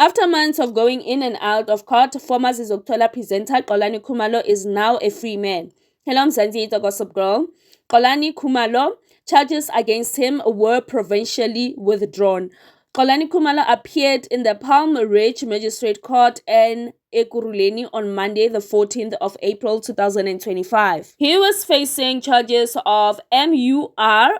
After months of going in and out of court, former Sizokothola presenter Xolani Khumalo is now a free man. Hello, Mzansi, it's a gossip girl. Xolani Khumalo, charges against him were provisionally withdrawn. Xolani Khumalo appeared in the Palm Ridge Magistrate Court in Ekurhuleni on Monday, the 14th of April 2025. He was facing charges of MURDER,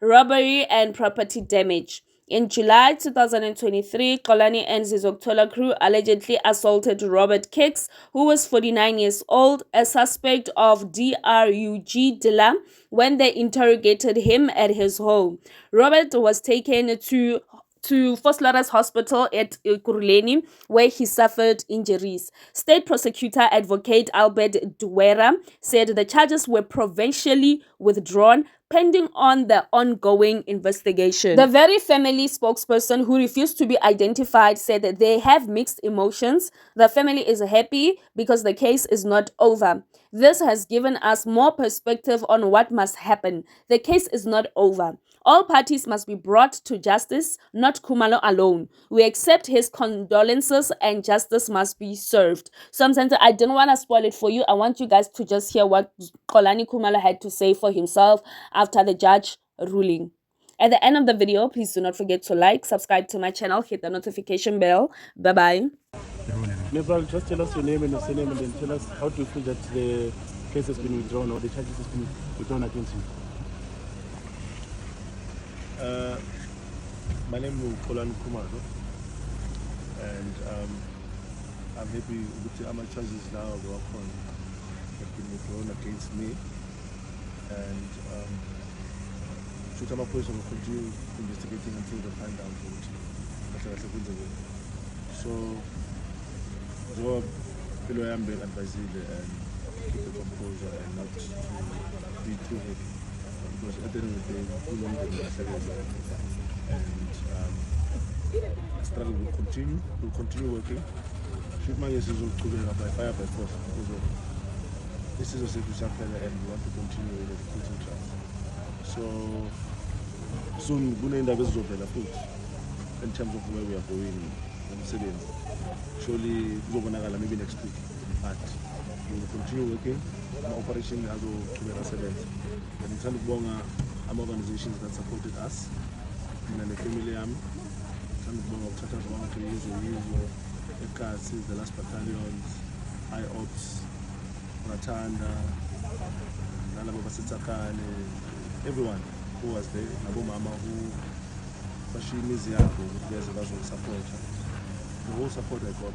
robbery and property damage. In July 2023, Xolani and Sizokothola crew allegedly assaulted Robert Kicks, who was 49 years old, a suspect of drug dealer, when they interrogated him at his home. Robert was taken to Foslaras Hospital at Ekurhuleni, where he suffered injuries. State Prosecutor Advocate Albert Duwera said the charges were provisionally withdrawn pending on the ongoing investigation. The very family spokesperson, who refused to be identified, said that they have mixed emotions. The family is happy because the case is not over. This has given us more perspective on what must happen. The case is not over. All parties must be brought to justice, not Khumalo alone. We accept his condolences and justice must be served. So I didn't want to spoil it for you. I want you guys to just hear what Xolani Khumalo had to say for himself after the judge ruling. At the end of the video, please do not forget to like, subscribe to my channel, hit the notification bell. Bye-bye. Just tell us your name and your surname and then tell us how do you feel that the case has been withdrawn or the charges has been withdrawn against you. My name is Xolani Khumalo, and I'm happy with the charges now have been withdrawn against me, and should have a person will continue investigating until they find out what so I am being advised and keep the composure and not be too heavy. Because at the end of the day, too long and the struggle will continue. We'll continue working. Shoot my years will by fire by force because this is a secret chapter and we want to continue with the coaching trial. So soon we'll end up with in terms of where we are going and settings. Surely maybe next week. But we will continue working. My operation has to be resident. And in terms of organizations that supported us, and the family in terms of the last battalions, IOPS, Ratanda, everyone who was there, Mama who support. The whole support I got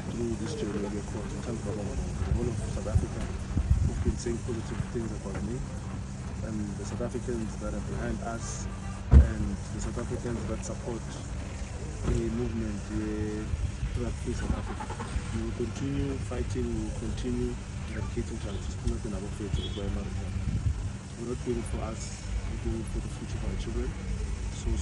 through this journey of your course in terms of the whole of South Africa who've been saying positive things about me, and the South Africans that are behind us, and the South Africans that support the movement, the free South Africa. We will continue fighting, we will continue advocating justice, not in our faith of where we're not doing it for us, we're doing it for the future of our children. So,